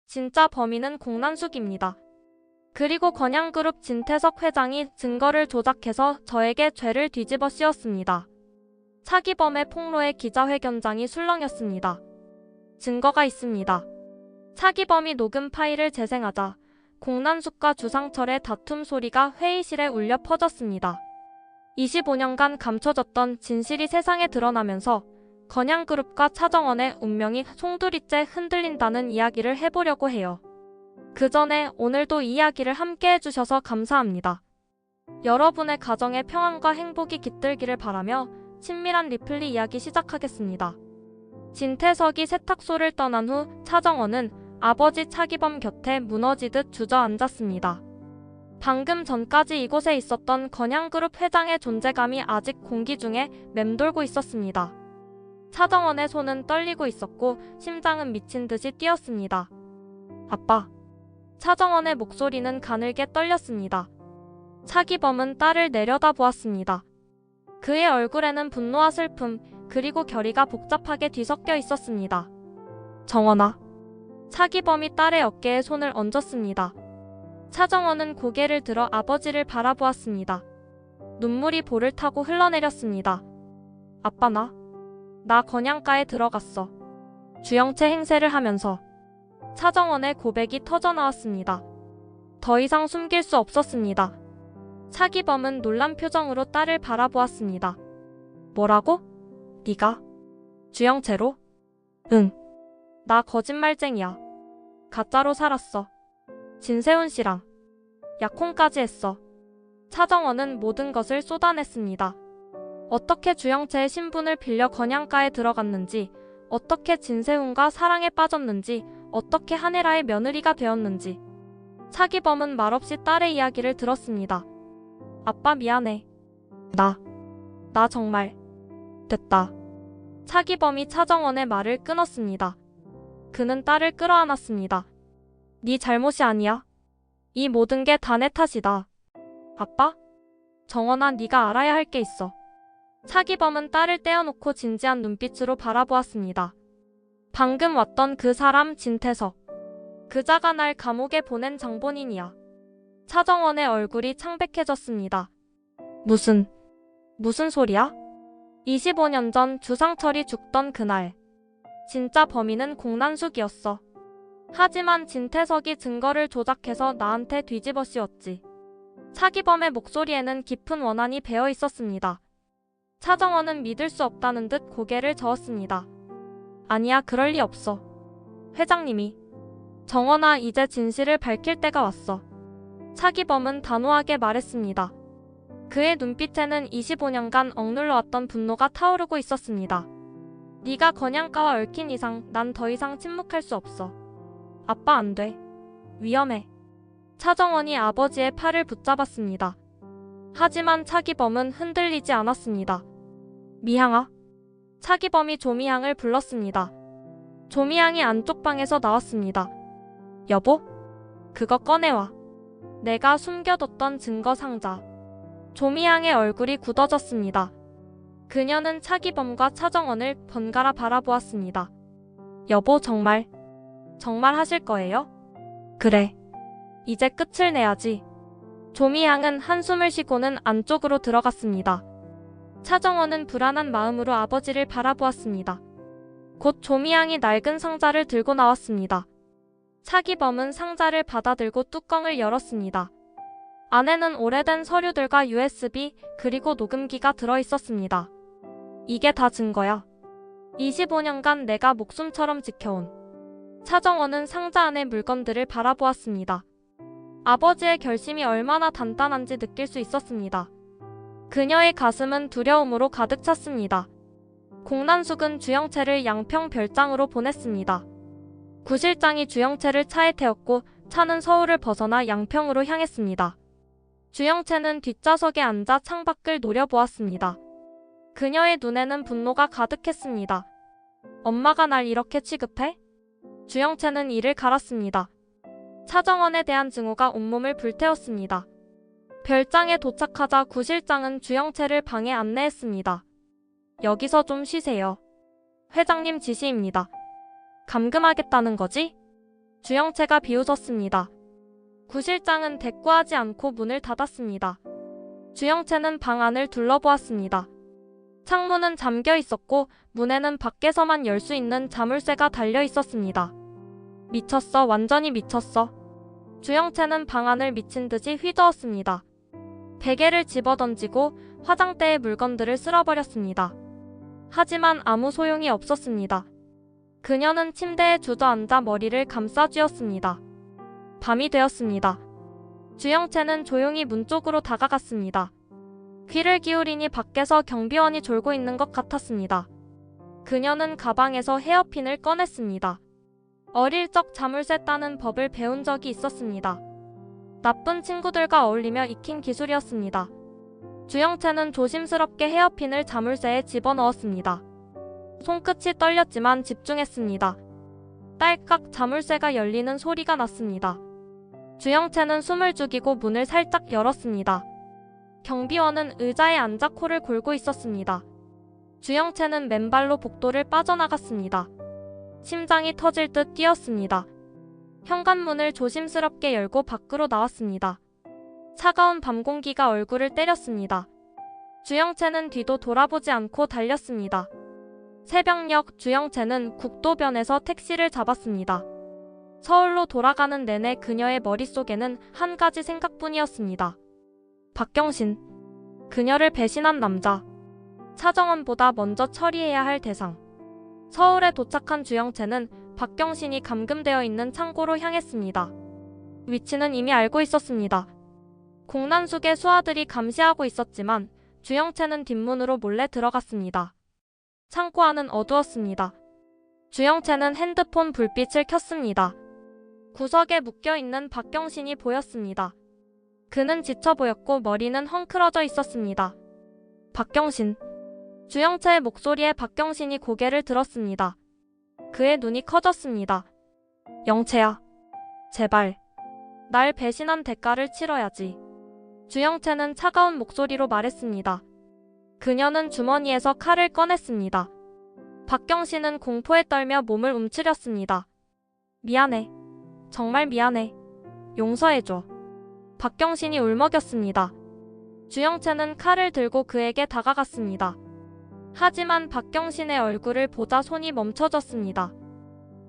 진짜 범인은 공난숙입니다. 그리고 건양그룹 진태석 회장이 증거를 조작해서 저에게 죄를 뒤집어 씌웠습니다. 차기범의 폭로에 기자회견장이 술렁였습니다. 증거가 있습니다. 차기범이 녹음 파일을 재생하자 공난숙과 주상철의 다툼 소리가 회의실에 울려 퍼졌습니다. 25년간 감춰졌던 진실이 세상에 드러나면서 건양그룹과 차정원의 운명이 송두리째 흔들린다는 이야기를 해보려고 해요. 그 전에 오늘도 이야기를 함께 해주셔서 감사합니다. 여러분의 가정의 평안과 행복이 깃들기를 바라며 친밀한 리플리 이야기 시작하겠습니다. 진태석이 세탁소를 떠난 후 차정원은 아버지 차기범 곁에 무너지듯 주저앉았습니다. 방금 전까지 이곳에 있었던 건양그룹 회장의 존재감이 아직 공기 중에 맴돌고 있었습니다. 차정원의 손은 떨리고 있었고 심장은 미친 듯이 뛰었습니다. 아빠. 차정원의 목소리는 가늘게 떨렸습니다. 차기범은 딸을 내려다보았습니다. 그의 얼굴에는 분노와 슬픔, 그리고 결의가 복잡하게 뒤섞여 있었습니다. 정원아. 차기범이 딸의 어깨에 손을 얹었습니다. 차정원은 고개를 들어 아버지를 바라보았습니다. 눈물이 볼을 타고 흘러내렸습니다. 아빠 나 건양가에 들어갔어. 주영채 행세를 하면서 차정원의 고백이 터져나왔습니다. 더 이상 숨길 수 없었습니다. 차기범은 놀란 표정으로 딸을 바라보았습니다. 뭐라고? 네가? 주영채로? 응. 나 거짓말쟁이야. 가짜로 살았어. 진세훈 씨랑 약혼까지 했어. 차정원은 모든 것을 쏟아냈습니다. 어떻게 주영채의 신분을 빌려 건양가에 들어갔는지, 어떻게 진세훈과 사랑에 빠졌는지, 어떻게 한혜라의 며느리가 되었는지. 차기범은 말없이 딸의 이야기를 들었습니다. 아빠 미안해. 나 정말. 됐다. 차기범이 차정원의 말을 끊었습니다. 그는 딸을 끌어안았습니다. 네 잘못이 아니야. 이 모든 게 다 내 탓이다. 아빠? 정원아, 네가 알아야 할 게 있어. 차기범은 딸을 떼어놓고 진지한 눈빛으로 바라보았습니다. 방금 왔던 그 사람 진태석. 그자가 날 감옥에 보낸 장본인이야. 차정원의 얼굴이 창백해졌습니다. 무슨 소리야? 25년 전 주상철이 죽던 그날. 진짜 범인은 공난숙이었어. 하지만 진태석이 증거를 조작해서 나한테 뒤집어 씌웠지. 차기범의 목소리에는 깊은 원한이 배어 있었습니다. 차정원은 믿을 수 없다는 듯 고개를 저었습니다. 아니야, 그럴 리 없어. 회장님이. 정원아, 이제 진실을 밝힐 때가 왔어. 차기범은 단호하게 말했습니다. 그의 눈빛에는 25년간 억눌러왔던 분노가 타오르고 있었습니다. 네가 건양가와 얽힌 이상 난 더 이상 침묵할 수 없어. 아빠 안 돼. 위험해. 차정원이 아버지의 팔을 붙잡았습니다. 하지만 차기범은 흔들리지 않았습니다. 미향아. 차기범이 조미향을 불렀습니다. 조미향이 안쪽 방에서 나왔습니다. 여보? 그거 꺼내와. 내가 숨겨뒀던 증거 상자. 조미향의 얼굴이 굳어졌습니다. 그녀는 차기범과 차정원을 번갈아 바라보았습니다. 여보, 정말 하실 거예요? 그래. 이제 끝을 내야지. 조미향은 한숨을 쉬고는 안쪽으로 들어갔습니다. 차정원은 불안한 마음으로 아버지를 바라보았습니다. 곧 조미향이 낡은 상자를 들고 나왔습니다. 차기범은 상자를 받아들고 뚜껑을 열었습니다. 안에는 오래된 서류들과 USB 그리고 녹음기가 들어있었습니다. 이게 다 증거야. 25년간 내가 목숨처럼 지켜온. 차정원은 상자 안의 물건들을 바라보았습니다. 아버지의 결심이 얼마나 단단한지 느낄 수 있었습니다. 그녀의 가슴은 두려움으로 가득 찼습니다. 공난숙은 주영채를 양평 별장으로 보냈습니다. 구실장이 주영채를 차에 태웠고 차는 서울을 벗어나 양평으로 향했습니다. 주영채는 뒷좌석에 앉아 창밖을 노려보았습니다. 그녀의 눈에는 분노가 가득했습니다. 엄마가 날 이렇게 취급해? 주영채는 이를 갈았습니다. 차정원에 대한 증오가 온몸을 불태웠습니다. 별장에 도착하자 구실장은 주영채를 방에 안내했습니다. 여기서 좀 쉬세요. 회장님 지시입니다. 감금하겠다는 거지? 주영채가 비웃었습니다. 구 실장은 대꾸하지 않고 문을 닫았습니다. 주영채는 방 안을 둘러보았습니다. 창문은 잠겨 있었고 문에는 밖에서만 열 수 있는 자물쇠가 달려 있었습니다. 미쳤어, 완전히 미쳤어. 주영채는 방 안을 미친 듯이 휘저었습니다. 베개를 집어던지고 화장대의 물건들을 쓸어버렸습니다. 하지만 아무 소용이 없었습니다. 그녀는 침대에 주저앉아 머리를 감싸쥐었습니다. 밤이 되었습니다. 주영채는 조용히 문 쪽으로 다가갔습니다. 귀를 기울이니 밖에서 경비원이 졸고 있는 것 같았습니다. 그녀는 가방에서 헤어핀을 꺼냈습니다. 어릴 적 자물쇠 따는 법을 배운 적이 있었습니다. 나쁜 친구들과 어울리며 익힌 기술이었습니다. 주영채는 조심스럽게 헤어핀을 자물쇠에 집어넣었습니다. 손끝이 떨렸지만 집중했습니다. 딸깍 자물쇠가 열리는 소리가 났습니다. 주영채는 숨을 죽이고 문을 살짝 열었습니다. 경비원은 의자에 앉아 코를 골고 있었습니다. 주영채는 맨발로 복도를 빠져나갔습니다. 심장이 터질 듯 뛰었습니다. 현관문을 조심스럽게 열고 밖으로 나왔습니다. 차가운 밤 공기가 얼굴을 때렸습니다. 주영채는 뒤도 돌아보지 않고 달렸습니다. 새벽녘 주영채는 국도변에서 택시를 잡았습니다. 서울로 돌아가는 내내 그녀의 머릿속에는 한 가지 생각뿐이었습니다. 박경신. 그녀를 배신한 남자. 차정원보다 먼저 처리해야 할 대상. 서울에 도착한 주영채는 박경신이 감금되어 있는 창고로 향했습니다. 위치는 이미 알고 있었습니다. 공난숙의 수하들이 감시하고 있었지만 주영채는 뒷문으로 몰래 들어갔습니다. 창고 안은 어두웠습니다. 주영채는 핸드폰 불빛을 켰습니다. 구석에 묶여있는 박경신이 보였습니다. 그는 지쳐 보였고 머리는 헝클어져 있었습니다. 박경신. 주영채의 목소리에 박경신이 고개를 들었습니다. 그의 눈이 커졌습니다. 영채야. 제발. 날 배신한 대가를 치러야지. 주영채는 차가운 목소리로 말했습니다. 그녀는 주머니에서 칼을 꺼냈습니다. 박경신은 공포에 떨며 몸을 움츠렸습니다. 미안해. 정말 미안해. 용서해줘. 박경신이 울먹였습니다. 주영채는 칼을 들고 그에게 다가갔습니다. 하지만 박경신의 얼굴을 보자 손이 멈춰졌습니다.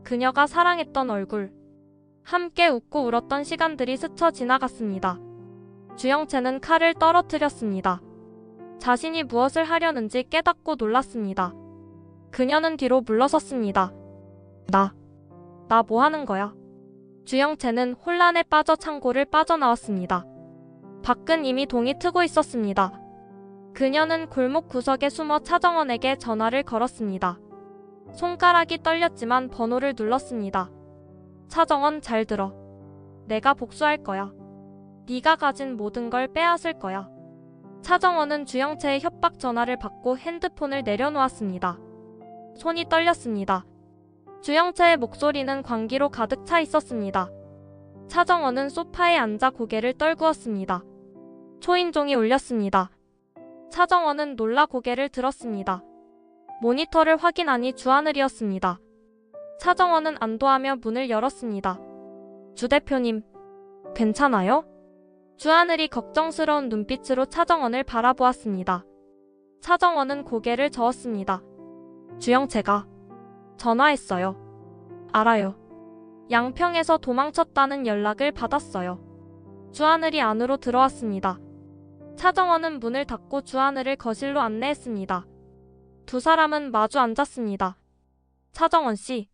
그녀가 사랑했던 얼굴. 함께 웃고 울었던 시간들이 스쳐 지나갔습니다. 주영채는 칼을 떨어뜨렸습니다. 자신이 무엇을 하려는지 깨닫고 놀랐습니다. 그녀는 뒤로 물러섰습니다. 나 뭐 하는 거야? 주영채는 혼란에 빠져 창고를 빠져나왔습니다. 밖은 이미 동이 트고 있었습니다. 그녀는 골목 구석에 숨어 차정원에게 전화를 걸었습니다. 손가락이 떨렸지만 번호를 눌렀습니다. 차정원, 잘 들어. 내가 복수할 거야. 네가 가진 모든 걸 빼앗을 거야. 차정원은 주영채의 협박 전화를 받고 핸드폰을 내려놓았습니다. 손이 떨렸습니다. 주영채의 목소리는 광기로 가득 차 있었습니다. 차정원은 소파에 앉아 고개를 떨구었습니다. 초인종이 울렸습니다. 차정원은 놀라 고개를 들었습니다. 모니터를 확인하니 주하늘이었습니다. 차정원은 안도하며 문을 열었습니다. 주 대표님, 괜찮아요? 주하늘이 걱정스러운 눈빛으로 차정원을 바라보았습니다. 차정원은 고개를 저었습니다. 주영채가 전화했어요. 알아요. 양평에서 도망쳤다는 연락을 받았어요. 주하늘이 안으로 들어왔습니다. 차정원은 문을 닫고 주하늘을 거실로 안내했습니다. 두 사람은 마주 앉았습니다. 차정원 씨.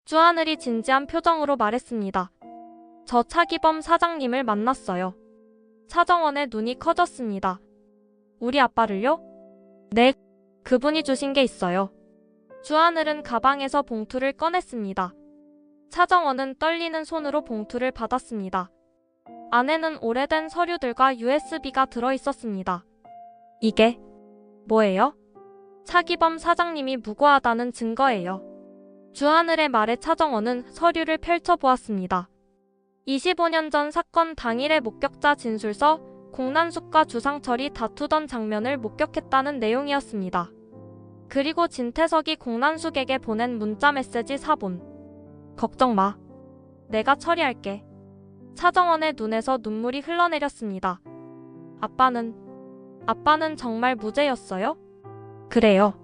주하늘이 진지한 표정으로 말했습니다. 저 차기범 사장님을 만났어요. 차정원의 눈이 커졌습니다. 우리 아빠를요? 네, 그분이 주신 게 있어요. 주하늘은 가방에서 봉투를 꺼냈습니다. 차정원은 떨리는 손으로 봉투를 받았습니다. 안에는 오래된 서류들과 USB가 들어있었습니다. 이게 뭐예요? 차기범 사장님이 무고하다는 증거예요. 주하늘의 말에 차정원은 서류를 펼쳐보았습니다. 25년 전 사건 당일의 목격자 진술서, 공난숙과 주상철이 다투던 장면을 목격했다는 내용이었습니다. 그리고 진태석이 공난숙에게 보낸 문자 메시지 4본. 걱정 마. 내가 처리할게. 차정원의 눈에서 눈물이 흘러내렸습니다. 아빠는 정말 무죄였어요? 그래요.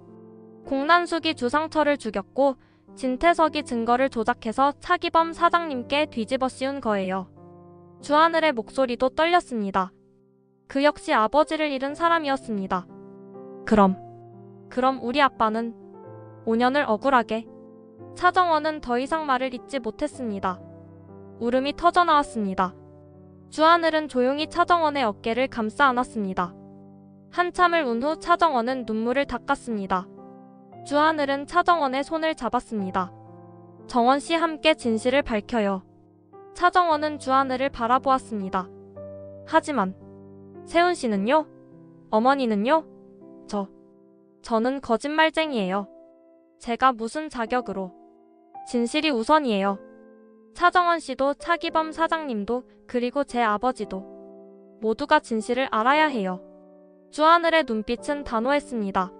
공난숙이 주상철을 죽였고 진태석이 증거를 조작해서 차기범 사장님께 뒤집어 씌운 거예요. 주하늘의 목소리도 떨렸습니다. 그 역시 아버지를 잃은 사람이었습니다. 그럼 우리 아빠는 5년을 억울하게. 차정원은 더 이상 말을 잇지 못했습니다. 울음이 터져나왔습니다. 주하늘은 조용히 차정원의 어깨를 감싸 안았습니다. 한참을 운 후 차정원은 눈물을 닦았습니다. 주하늘은 차정원의 손을 잡았습니다. 정원씨 함께 진실을 밝혀요. 차정원은 주하늘을 바라보았습니다. 하지만 세훈씨는요? 어머니는요? 저는 거짓말쟁이에요. 제가 무슨 자격으로. 진실이 우선이에요. 차정원씨도 차기범 사장님도 그리고 제 아버지도 모두가 진실을 알아야 해요. 주하늘의 눈빛은 단호했습니다.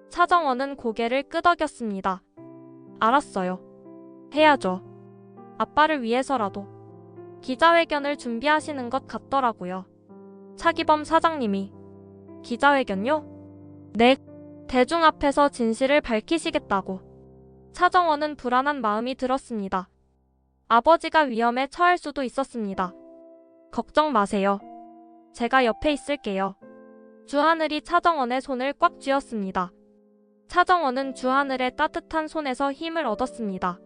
차정원은 고개를 끄덕였습니다. 알았어요. 해야죠. 아빠를 위해서라도. 기자회견을 준비하시는 것 같더라고요. 차기범 사장님이. 기자회견요? 네. 대중 앞에서 진실을 밝히시겠다고. 차정원은 불안한 마음이 들었습니다. 아버지가 위험에 처할 수도 있었습니다. 걱정 마세요. 제가 옆에 있을게요. 주하늘이 차정원의 손을 꽉 쥐었습니다. 차정원은 주하늘의 따뜻한 손에서 힘을 얻었습니다.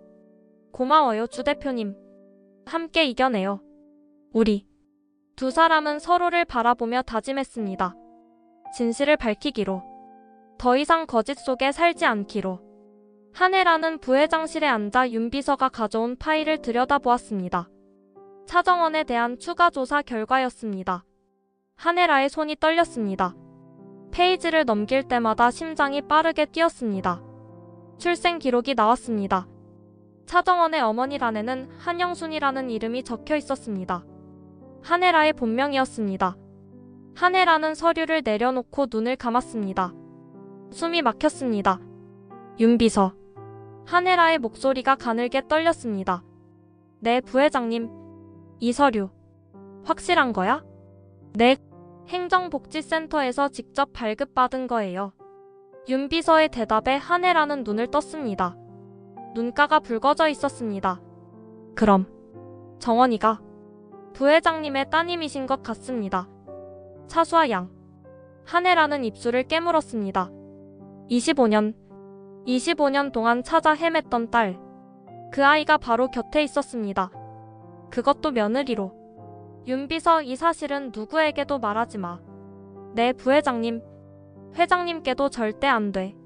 고마워요, 주 대표님. 함께 이겨내요. 우리. 두 사람은 서로를 바라보며 다짐했습니다. 진실을 밝히기로. 더 이상 거짓 속에 살지 않기로. 한혜라는 부회장실에 앉아 윤 비서가 가져온 파일을 들여다보았습니다. 차정원에 대한 추가 조사 결과였습니다. 한혜라의 손이 떨렸습니다. 페이지를 넘길 때마다 심장이 빠르게 뛰었습니다. 출생 기록이 나왔습니다. 차정원의 어머니란에는 한영순이라는 이름이 적혀 있었습니다. 한혜라의 본명이었습니다. 한혜라는 서류를 내려놓고 눈을 감았습니다. 숨이 막혔습니다. 윤 비서. 한혜라의 목소리가 가늘게 떨렸습니다. 네, 부회장님. 이 서류 확실한 거야? 네. 행정복지센터에서 직접 발급받은 거예요. 윤 비서의 대답에 한혜라는 눈을 떴습니다. 눈가가 붉어져 있었습니다. 그럼 정원이가 부회장님의 따님이신 것 같습니다. 차수아 양. 한혜라는 입술을 깨물었습니다. 25년 동안 찾아 헤맸던 딸. 그 아이가 바로 곁에 있었습니다. 그것도 며느리로. 윤 비서, 이 사실은 누구에게도 말하지 마. 네, 부회장님. 회장님께도 절대 안 돼.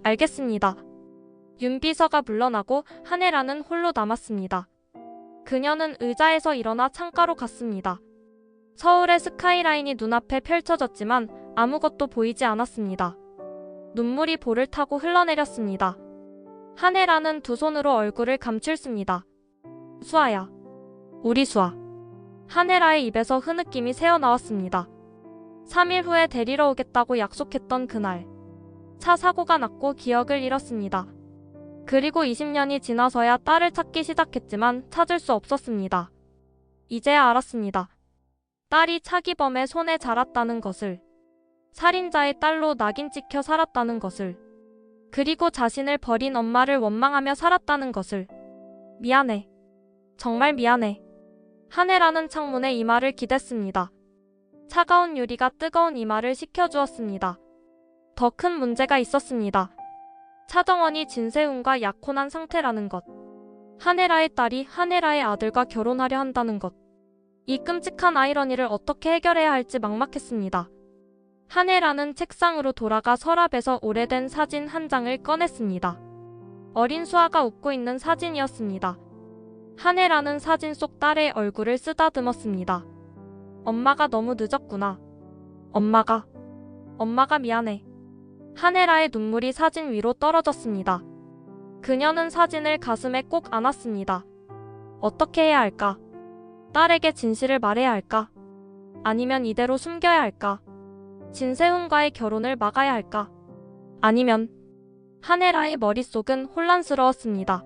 알겠습니다. 윤 비서가 물러나고 한혜라는 홀로 남았습니다. 그녀는 의자에서 일어나 창가로 갔습니다. 서울의 스카이라인이 눈앞에 펼쳐졌지만 아무것도 보이지 않았습니다. 눈물이 볼을 타고 흘러내렸습니다. 한혜라는 두 손으로 얼굴을 감출습니다. 수아야. 우리 수아. 한혜라의 입에서 흐느낌이 새어나왔습니다. 3일 후에 데리러 오겠다고 약속했던 그날. 차 사고가 났고 기억을 잃었습니다. 그리고 20년이 지나서야 딸을 찾기 시작했지만 찾을 수 없었습니다. 이제야 알았습니다. 딸이 차기범의 손에 자랐다는 것을. 살인자의 딸로 낙인 찍혀 살았다는 것을. 그리고 자신을 버린 엄마를 원망하며 살았다는 것을. 미안해. 정말 미안해. 한혜라는 창문에 이마를 기댔습니다. 차가운 유리가 뜨거운 이마를 식혀주었습니다. 더 큰 문제가 있었습니다. 차정원이 진세훈과 약혼한 상태라는 것. 한혜라의 딸이 한혜라의 아들과 결혼하려 한다는 것. 이 끔찍한 아이러니를 어떻게 해결해야 할지 막막했습니다. 한혜라는 책상으로 돌아가 서랍에서 오래된 사진 한 장을 꺼냈습니다. 어린 수아가 웃고 있는 사진이었습니다. 한혜라는 사진 속 딸의 얼굴을 쓰다듬었습니다. 엄마가 너무 늦었구나. 엄마가 미안해. 한혜라의 눈물이 사진 위로 떨어졌습니다. 그녀는 사진을 가슴에 꼭 안았습니다. 어떻게 해야 할까? 딸에게 진실을 말해야 할까? 아니면 이대로 숨겨야 할까? 진세훈과의 결혼을 막아야 할까? 아니면. 한혜라의 머릿속은 혼란스러웠습니다.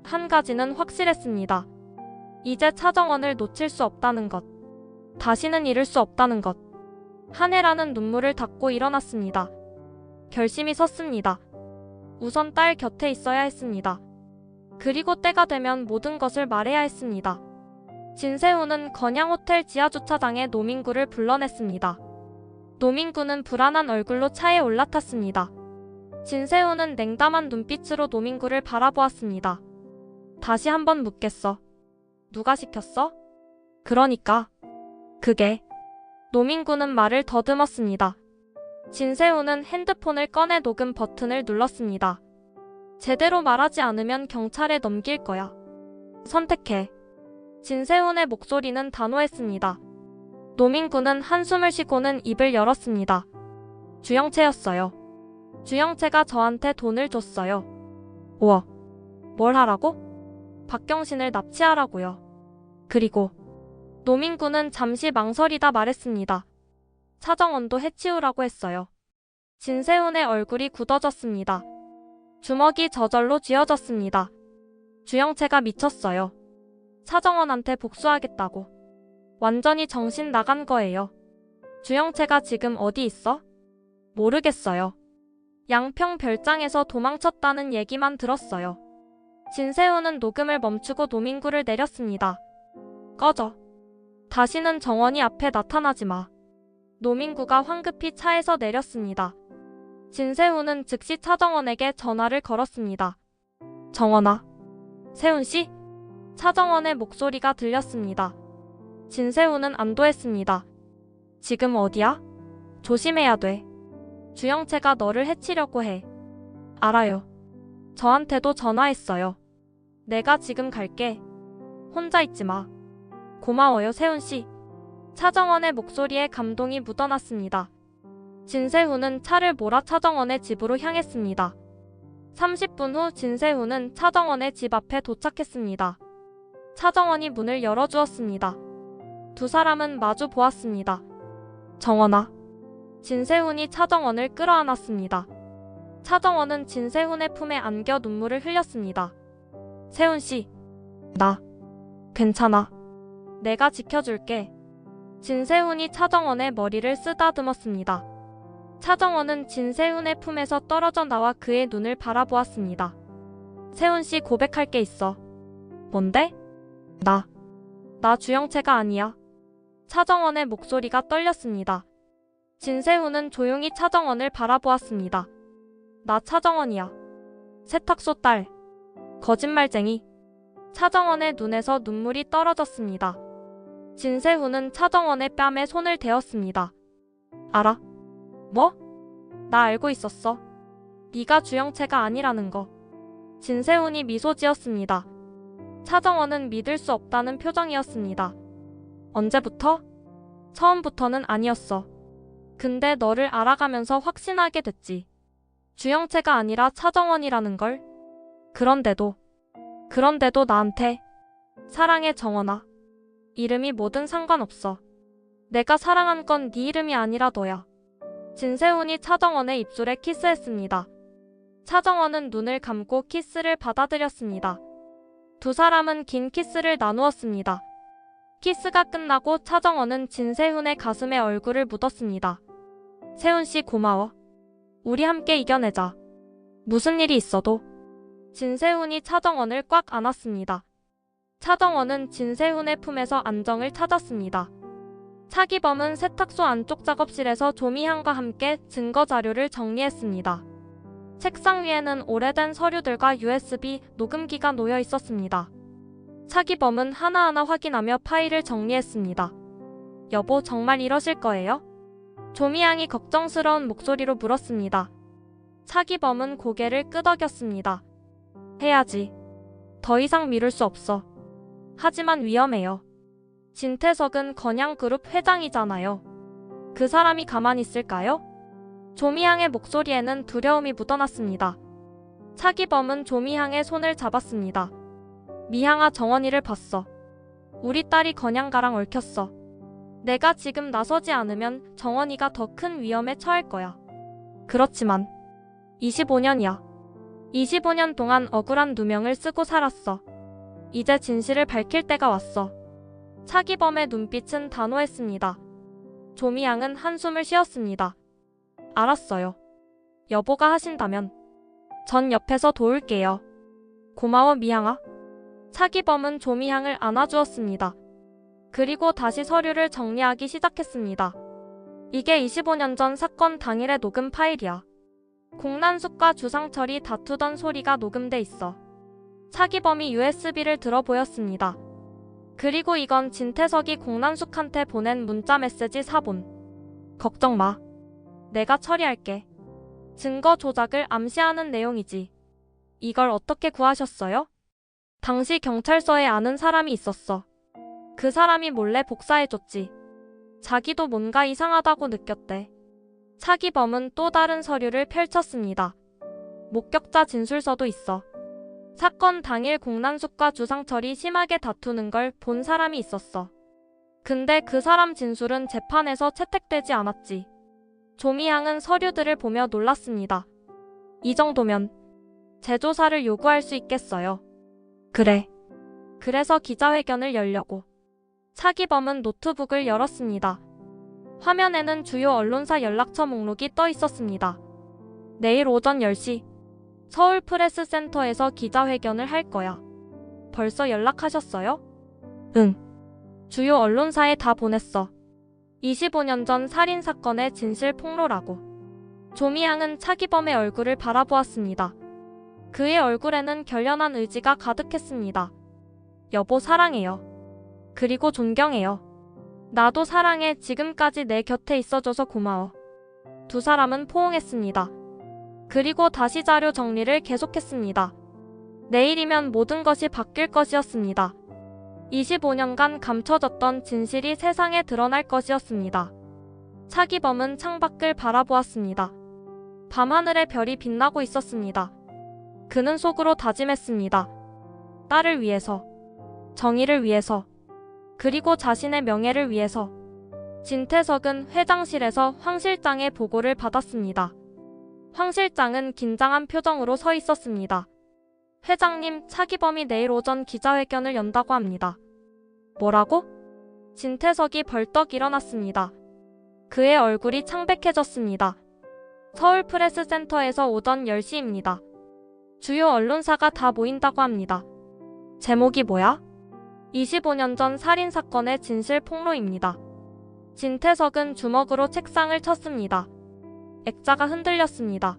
한 가지는 확실했습니다. 이제 차정원을 놓칠 수 없다는 것. 다시는 잃을 수 없다는 것. 한혜라는 눈물을 닦고 일어났습니다. 결심이 섰습니다. 우선 딸 곁에 있어야 했습니다. 그리고 때가 되면 모든 것을 말해야 했습니다. 진세훈은 건양호텔 지하주차장에 노민구를 불러냈습니다. 노민구는 불안한 얼굴로 차에 올라탔습니다. 진세훈은 냉담한 눈빛으로 노민구를 바라보았습니다. 다시 한번 묻겠어. 누가 시켰어? 그러니까. 그게. 노민구는 말을 더듬었습니다. 진세훈은 핸드폰을 꺼내 녹음 버튼을 눌렀습니다. 제대로 말하지 않으면 경찰에 넘길 거야. 선택해. 진세훈의 목소리는 단호했습니다. 노민구는 한숨을 쉬고는 입을 열었습니다. 주영채였어요. 주영채가 저한테 돈을 줬어요. 우와. 뭘 하라고? 박경신을 납치하라고요. 그리고 노민구는 잠시 망설이다 말했습니다. 차정원도 해치우라고 했어요. 진세훈의 얼굴이 굳어졌습니다. 주먹이 저절로 쥐어졌습니다. 주영채가 미쳤어요. 차정원한테 복수하겠다고. 완전히 정신 나간 거예요. 주영채가 지금 어디 있어? 모르겠어요. 양평 별장에서 도망쳤다는 얘기만 들었어요. 진세훈은 녹음을 멈추고 노민구를 내렸습니다. 꺼져. 다시는 정원이 앞에 나타나지 마. 노민구가 황급히 차에서 내렸습니다. 진세훈은 즉시 차정원에게 전화를 걸었습니다. 정원아. 세훈씨? 차정원의 목소리가 들렸습니다. 진세훈은 안도했습니다. 지금 어디야? 조심해야 돼. 주영채가 너를 해치려고 해. 알아요. 저한테도 전화했어요. 내가 지금 갈게. 혼자 있지 마. 고마워요, 세훈씨. 차정원의 목소리에 감동이 묻어났습니다. 진세훈은 차를 몰아 차정원의 집으로 향했습니다. 30분 후 진세훈은 차정원의 집 앞에 도착했습니다. 차정원이 문을 열어주었습니다. 두 사람은 마주 보았습니다. 정원아. 진세훈이 차정원을 끌어안았습니다. 차정원은 진세훈의 품에 안겨 눈물을 흘렸습니다. 세훈씨. 나. 괜찮아. 내가 지켜줄게. 진세훈이 차정원의 머리를 쓰다듬었습니다. 차정원은 진세훈의 품에서 떨어져 나와 그의 눈을 바라보았습니다. 세훈씨, 고백할 게 있어. 뭔데? 나 주영채가 아니야. 차정원의 목소리가 떨렸습니다. 진세훈은 조용히 차정원을 바라보았습니다. 나 차정원이야. 세탁소 딸. 거짓말쟁이. 차정원의 눈에서 눈물이 떨어졌습니다. 진세훈은 차정원의 뺨에 손을 대었습니다. 알아? 뭐? 나 알고 있었어. 네가 주영채가 아니라는 거. 진세훈이 미소 지었습니다. 차정원은 믿을 수 없다는 표정이었습니다. 언제부터? 처음부터는 아니었어. 근데 너를 알아가면서 확신하게 됐지. 주영채가 아니라 차정원이라는 걸. 그런데도 나한테. 사랑해, 정원아. 이름이 뭐든 상관없어. 내가 사랑한 건 네 이름이 아니라 너야. 진세훈이 차정원의 입술에 키스했습니다. 차정원은 눈을 감고 키스를 받아들였습니다. 두 사람은 긴 키스를 나누었습니다. 키스가 끝나고 차정원은 진세훈의 가슴에 얼굴을 묻었습니다. 세훈씨, 고마워. 우리 함께 이겨내자. 무슨 일이 있어도. 진세훈이 차정원을 꽉 안았습니다. 차정원은 진세훈의 품에서 안정을 찾았습니다. 차기범은 세탁소 안쪽 작업실에서 조미향과 함께 증거 자료를 정리했습니다. 책상 위에는 오래된 서류들과 USB 녹음기가 놓여 있었습니다. 차기범은 하나하나 확인하며 파일을 정리했습니다. 여보, 정말 이러실 거예요? 조미향이 걱정스러운 목소리로 물었습니다. 차기범은 고개를 끄덕였습니다. 해야지. 더 이상 미룰 수 없어. 하지만 위험해요. 진태석은 건양그룹 회장이잖아요. 그 사람이 가만히 있을까요? 조미향의 목소리에는 두려움이 묻어났습니다. 차기범은 조미향의 손을 잡았습니다. 미향아, 정원이를 봤어. 우리 딸이 건양가랑 얽혔어. 내가 지금 나서지 않으면 정원이가 더 큰 위험에 처할 거야. 그렇지만 25년이야. 25년 동안 억울한 누명을 쓰고 살았어. 이제 진실을 밝힐 때가 왔어. 차기범의 눈빛은 단호했습니다. 조미양은 한숨을 쉬었습니다. 알았어요. 여보가 하신다면 전 옆에서 도울게요. 고마워 미양아. 차기범은 조미양을 안아주었습니다. 그리고 다시 서류를 정리하기 시작했습니다. 이게 25년 전 사건 당일의 녹음 파일이야. 공난숙과 주상철이 다투던 소리가 녹음돼 있어. 차기범이 USB를 들어 보였습니다. 그리고 이건 진태석이 공난숙한테 보낸 문자 메시지 사본. 걱정 마. 내가 처리할게. 증거 조작을 암시하는 내용이지. 이걸 어떻게 구하셨어요? 당시 경찰서에 아는 사람이 있었어. 그 사람이 몰래 복사해줬지. 자기도 뭔가 이상하다고 느꼈대. 차기범은 또 다른 서류를 펼쳤습니다. 목격자 진술서도 있어. 사건 당일 공난숙과 주상철이 심하게 다투는 걸 본 사람이 있었어. 근데 그 사람 진술은 재판에서 채택되지 않았지. 조미양은 서류들을 보며 놀랐습니다. 이 정도면 재조사를 요구할 수 있겠어요. 그래. 그래서 기자회견을 열려고. 차기범은 노트북을 열었습니다. 화면에는 주요 언론사 연락처 목록이 떠 있었습니다. 내일 오전 10시 서울프레스센터에서 기자회견을 할 거야. 벌써 연락하셨어요? 응. 주요 언론사에 다 보냈어. 25년 전 살인사건의 진실 폭로라고. 조미양은 차기범의 얼굴을 바라보았습니다. 그의 얼굴에는 결연한 의지가 가득했습니다. 여보 사랑해요. 그리고 존경해요. 나도 사랑해. 지금까지 내 곁에 있어줘서 고마워. 두 사람은 포옹했습니다. 그리고 다시 자료 정리를 계속했습니다. 내일이면 모든 것이 바뀔 것이었습니다. 25년간 감춰졌던 진실이 세상에 드러날 것이었습니다. 차기범은 창밖을 바라보았습니다. 밤하늘에 별이 빛나고 있었습니다. 그는 속으로 다짐했습니다. 딸을 위해서, 정의를 위해서, 그리고 자신의 명예를 위해서. 진태석은 회장실에서 황 실장의 보고를 받았습니다. 황 실장은 긴장한 표정으로 서 있었습니다. 회장님, 차기범이 내일 오전 기자회견을 연다고 합니다. 뭐라고? 진태석이 벌떡 일어났습니다. 그의 얼굴이 창백해졌습니다. 서울프레스센터에서 오전 10시입니다. 주요 언론사가 다 모인다고 합니다. 제목이 뭐야? 25년 전 살인사건의 진실 폭로입니다. 진태석은 주먹으로 책상을 쳤습니다. 액자가 흔들렸습니다.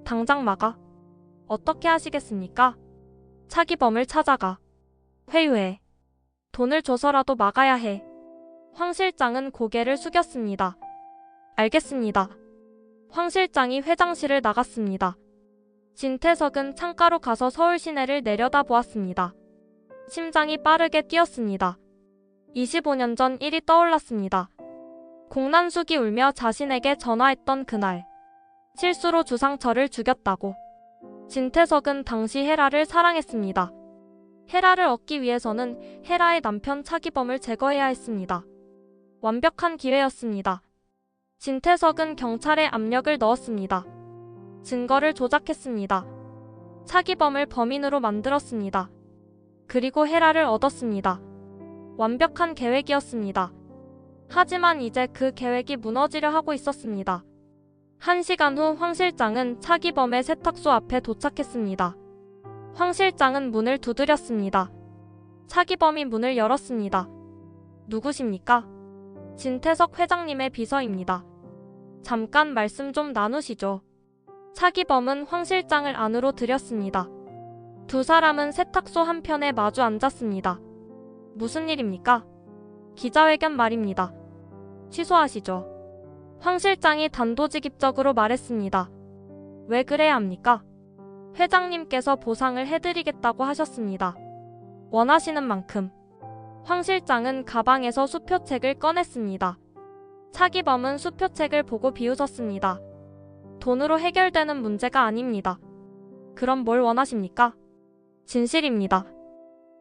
당장 막아. 어떻게 하시겠습니까? 차기범을 찾아가. 회유해. 돈을 줘서라도 막아야 해. 황 실장은 고개를 숙였습니다. 알겠습니다. 황 실장이 회장실을 나갔습니다. 진태석은 창가로 가서 서울 시내를 내려다보았습니다. 심장이 빠르게 뛰었습니다. 25년 전 일이 떠올랐습니다. 공난숙이 울며 자신에게 전화했던 그날. 실수로 주상철을 죽였다고. 진태석은 당시 헤라를 사랑했습니다. 헤라를 얻기 위해서는 헤라의 남편 차기범을 제거해야 했습니다. 완벽한 기회였습니다. 진태석은 경찰에 압력을 넣었습니다. 증거를 조작했습니다. 차기범을 범인으로 만들었습니다. 그리고 헤라를 얻었습니다. 완벽한 계획이었습니다. 하지만 이제 그 계획이 무너지려 하고 있었습니다. 1시간 후 황 실장은 차기범의 세탁소 앞에 도착했습니다. 황 실장은 문을 두드렸습니다. 차기범이 문을 열었습니다. 누구십니까? 진태석 회장님의 비서입니다. 잠깐 말씀 좀 나누시죠. 차기범은 황 실장을 안으로 들였습니다. 두 사람은 세탁소 한편에 마주 앉았습니다. 무슨 일입니까? 기자회견 말입니다. 취소하시죠. 황 실장이 단도직입적으로 말했습니다. 왜 그래야 합니까? 회장님께서 보상을 해드리겠다고 하셨습니다. 원하시는 만큼. 황 실장은 가방에서 수표책을 꺼냈습니다. 차기범은 수표책을 보고 비웃었습니다. 돈으로 해결되는 문제가 아닙니다. 그럼 뭘 원하십니까? 진실입니다.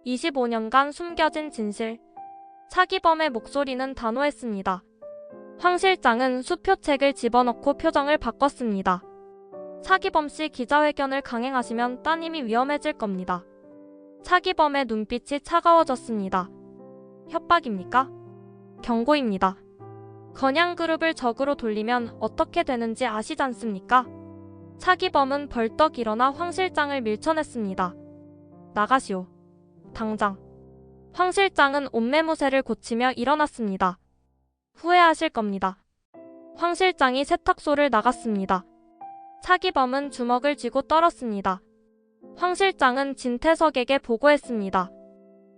25년간 숨겨진 진실. 차기범의 목소리는 단호했습니다. 황 실장은 수표책을 집어넣고 표정을 바꿨습니다. 차기범 씨 기자회견을 강행하시면 따님이 위험해질 겁니다. 차기범의 눈빛이 차가워졌습니다. 협박입니까? 경고입니다. 건양그룹을 적으로 돌리면 어떻게 되는지 아시지 않습니까? 차기범은 벌떡 일어나 황 실장을 밀쳐냈습니다. 나가시오. 당장. 황 실장은 옷매무새를 고치며 일어났습니다. 후회하실 겁니다. 황 실장이 세탁소를 나갔습니다. 차기범은 주먹을 쥐고 떨었습니다. 황 실장은 진태석에게 보고했습니다.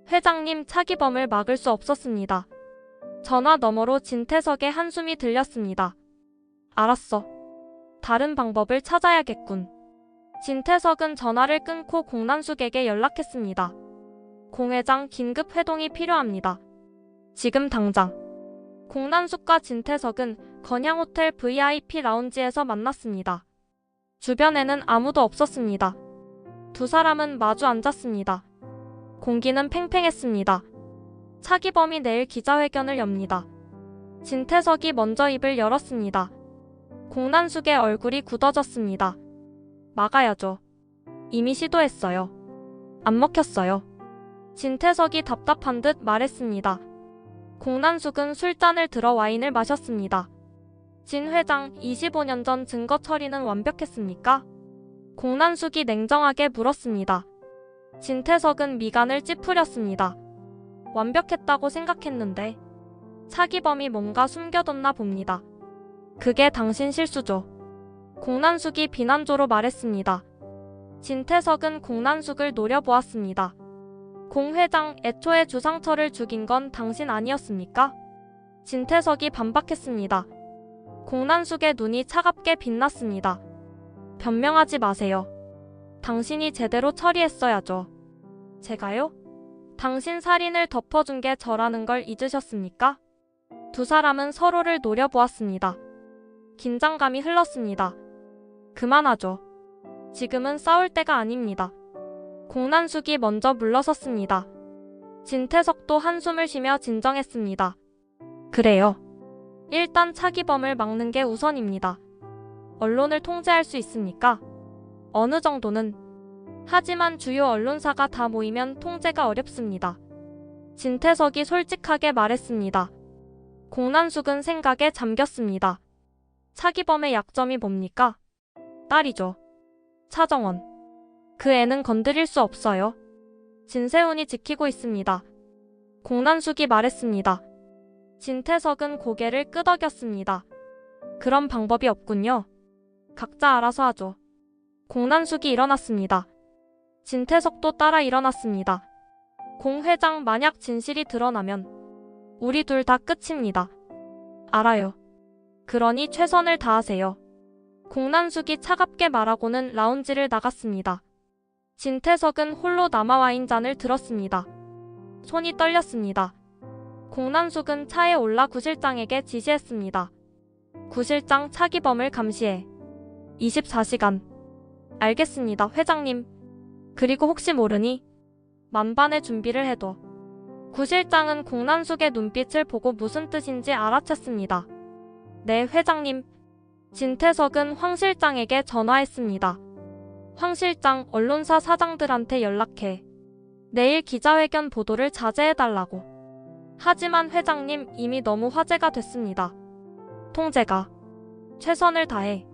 회장님, 차기범을 막을 수 없었습니다. 전화 너머로 진태석의 한숨이 들렸습니다. 알았어. 다른 방법을 찾아야겠군. 진태석은 전화를 끊고 공난숙에게 연락했습니다. 공 회장, 긴급 회동이 필요합니다. 지금 당장. 공난숙과 진태석은 건양호텔 VIP 라운지에서 만났습니다. 주변에는 아무도 없었습니다. 두 사람은 마주 앉았습니다. 공기는 팽팽했습니다. 차기범이 내일 기자회견을 엽니다. 진태석이 먼저 입을 열었습니다. 공난숙의 얼굴이 굳어졌습니다. 막아야죠. 이미 시도했어요. 안 먹혔어요. 진태석이 답답한 듯 말했습니다. 공난숙은 술잔을 들어 와인을 마셨습니다. 진 회장, 25년 전 증거 처리는 완벽했습니까? 공난숙이 냉정하게 물었습니다. 진태석은 미간을 찌푸렸습니다. 완벽했다고 생각했는데 차기범이 뭔가 숨겨뒀나 봅니다. 그게 당신 실수죠. 공난숙이 비난조로 말했습니다. 진태석은 공난숙을 노려보았습니다. 공 회장, 애초에 주상철을 죽인 건 당신 아니었습니까? 진태석이 반박했습니다. 공난숙의 눈이 차갑게 빛났습니다. 변명하지 마세요. 당신이 제대로 처리했어야죠. 제가요? 당신 살인을 덮어준 게 저라는 걸 잊으셨습니까? 두 사람은 서로를 노려보았습니다. 긴장감이 흘렀습니다. 그만하죠. 지금은 싸울 때가 아닙니다. 공난숙이 먼저 물러섰습니다. 진태석도 한숨을 쉬며 진정했습니다. 그래요. 일단 차기범을 막는 게 우선입니다. 언론을 통제할 수 있습니까? 어느 정도는. 하지만 주요 언론사가 다 모이면 통제가 어렵습니다. 진태석이 솔직하게 말했습니다. 공난숙은 생각에 잠겼습니다. 차기범의 약점이 뭡니까? 딸이죠. 차정원. 그 애는 건드릴 수 없어요. 진세훈이 지키고 있습니다. 공난숙이 말했습니다. 진태석은 고개를 끄덕였습니다. 그런 방법이 없군요. 각자 알아서 하죠. 공난숙이 일어났습니다. 진태석도 따라 일어났습니다. 공 회장, 만약 진실이 드러나면 우리 둘 다 끝입니다. 알아요. 그러니 최선을 다하세요. 공난숙이 차갑게 말하고는 라운지를 나갔습니다. 진태석은 홀로 남아 와인잔을 들었습니다. 손이 떨렸습니다. 공난숙은 차에 올라 구실장에게 지시했습니다. 구실장, 차기범을 감시해. 24시간. 알겠습니다, 회장님. 그리고 혹시 모르니 만반의 준비를 해둬. 구실장은 공난숙의 눈빛을 보고 무슨 뜻인지 알아챘습니다. 네, 회장님. 진태석은 황 실장에게 전화했습니다. 황 실장, 언론사 사장들한테 연락해. 내일 기자회견 보도를 자제해달라고. 하지만 회장님, 이미 너무 화제가 됐습니다. 통제가. 최선을 다해.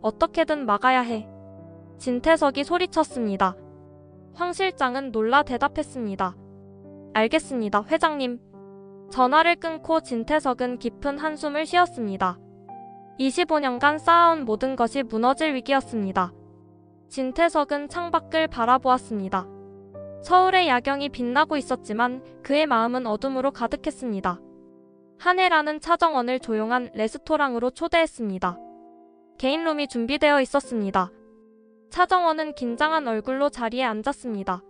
어떻게든 막아야 해. 진태석이 소리쳤습니다. 황 실장은 놀라 대답했습니다. 알겠습니다, 회장님. 전화를 끊고 진태석은 깊은 한숨을 쉬었습니다. 25년간 쌓아온 모든 것이 무너질 위기였습니다. 진태석은 창밖을 바라보았습니다. 서울의 야경이 빛나고 있었지만 그의 마음은 어둠으로 가득했습니다. 한혜라는 차정원을 조용한 레스토랑으로 초대했습니다. 개인룸이 준비되어 있었습니다. 차정원은 긴장한 얼굴로 자리에 앉았습니다.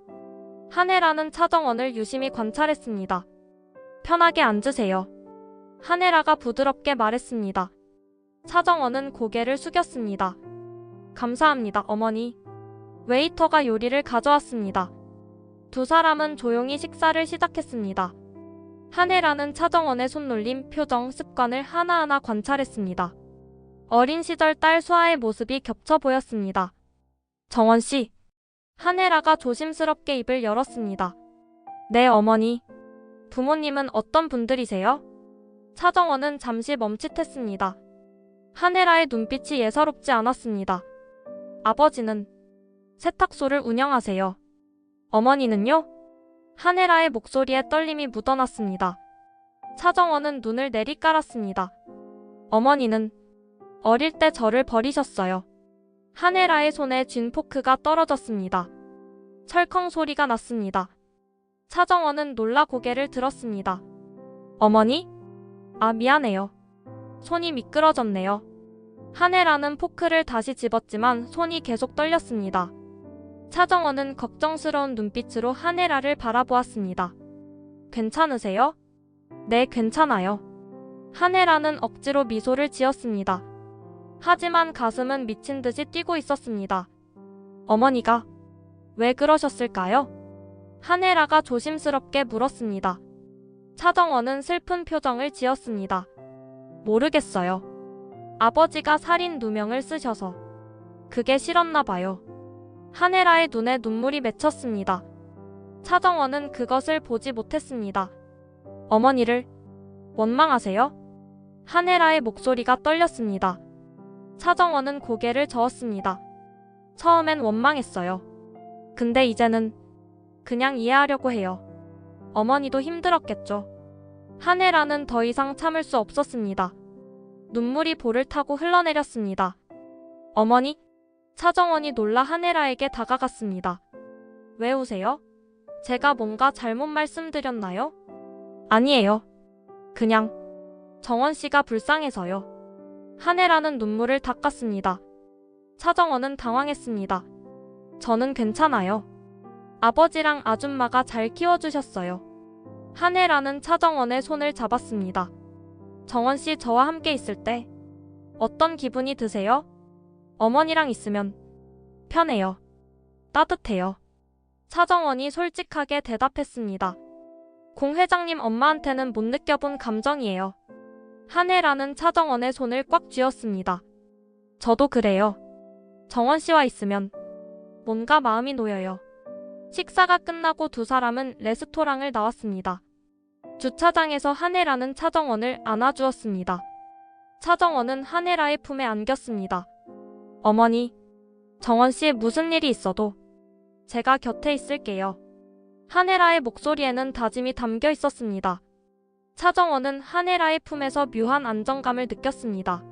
한혜라는 차정원을 유심히 관찰했습니다. 편하게 앉으세요. 한혜라가 부드럽게 말했습니다. 차정원은 고개를 숙였습니다. 감사합니다, 어머니. 웨이터가 요리를 가져왔습니다. 두 사람은 조용히 식사를 시작했습니다. 한혜라는 차정원의 손놀림, 표정, 습관을 하나하나 관찰했습니다. 어린 시절 딸 수아의 모습이 겹쳐 보였습니다. 정원 씨, 한혜라가 조심스럽게 입을 열었습니다. 네, 어머니. 부모님은 어떤 분들이세요? 차정원은 잠시 멈칫했습니다. 한혜라의 눈빛이 예사롭지 않았습니다. 아버지는 세탁소를 운영하세요. 어머니는요? 한혜라의 목소리에 떨림이 묻어났습니다. 차정원은 눈을 내리깔았습니다. 어머니는 어릴 때 저를 버리셨어요. 한혜라의 손에 쥔 포크가 떨어졌습니다. 철컹 소리가 났습니다. 차정원은 놀라 고개를 들었습니다. 어머니? 아, 미안해요. 손이 미끄러졌네요. 한혜라는 포크를 다시 집었지만 손이 계속 떨렸습니다. 차정원은 걱정스러운 눈빛으로 한혜라를 바라보았습니다. 괜찮으세요? 네, 괜찮아요. 한혜라는 억지로 미소를 지었습니다. 하지만 가슴은 미친 듯이 뛰고 있었습니다. 어머니가 왜 그러셨을까요? 한혜라가 조심스럽게 물었습니다. 차정원은 슬픈 표정을 지었습니다. 모르겠어요. 아버지가 살인 누명을 쓰셔서 그게 싫었나 봐요. 한혜라의 눈에 눈물이 맺혔습니다. 차정원은 그것을 보지 못했습니다. 어머니를 원망하세요? 한혜라의 목소리가 떨렸습니다. 차정원은 고개를 저었습니다. 처음엔 원망했어요. 근데 이제는 그냥 이해하려고 해요. 어머니도 힘들었겠죠. 한혜라는 더 이상 참을 수 없었습니다. 눈물이 볼을 타고 흘러내렸습니다. 어머니? 차정원이 놀라 한혜라에게 다가갔습니다. 왜 우세요? 제가 뭔가 잘못 말씀드렸나요? 아니에요. 그냥 정원씨가 불쌍해서요. 한혜라는 눈물을 닦았습니다. 차정원은 당황했습니다. 저는 괜찮아요. 아버지랑 아줌마가 잘 키워주셨어요. 한혜라는 차정원의 손을 잡았습니다. 정원씨, 저와 함께 있을 때 어떤 기분이 드세요? 어머니랑 있으면 편해요. 따뜻해요. 차정원이 솔직하게 대답했습니다. 공 회장님 엄마한테는 못 느껴본 감정이에요. 한혜라는 차정원의 손을 꽉 쥐었습니다. 저도 그래요. 정원씨와 있으면 뭔가 마음이 놓여요. 식사가 끝나고 두 사람은 레스토랑을 나왔습니다. 주차장에서 한혜라는 차정원을 안아주었습니다. 차정원은 한혜라의 품에 안겼습니다. 어머니, 정원씨에 무슨 일이 있어도 제가 곁에 있을게요. 한혜라의 목소리에는 다짐이 담겨 있었습니다. 차정원은 한혜라의 품에서 묘한 안정감을 느꼈습니다.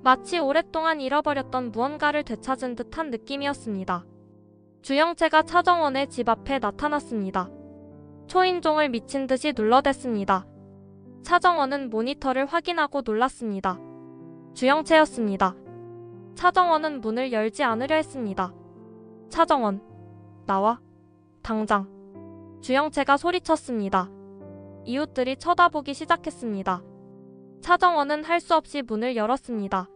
마치 오랫동안 잃어버렸던 무언가를 되찾은 듯한 느낌이었습니다. 주영채가 차정원의 집 앞에 나타났습니다. 초인종을 미친 듯이 눌러댔습니다. 차정원은 모니터를 확인하고 놀랐습니다. 주영채였습니다. 차정원은 문을 열지 않으려 했습니다. 차정원, 나와. 당장. 주영채가 소리쳤습니다. 이웃들이 쳐다보기 시작했습니다. 차정원은 할 수 없이 문을 열었습니다.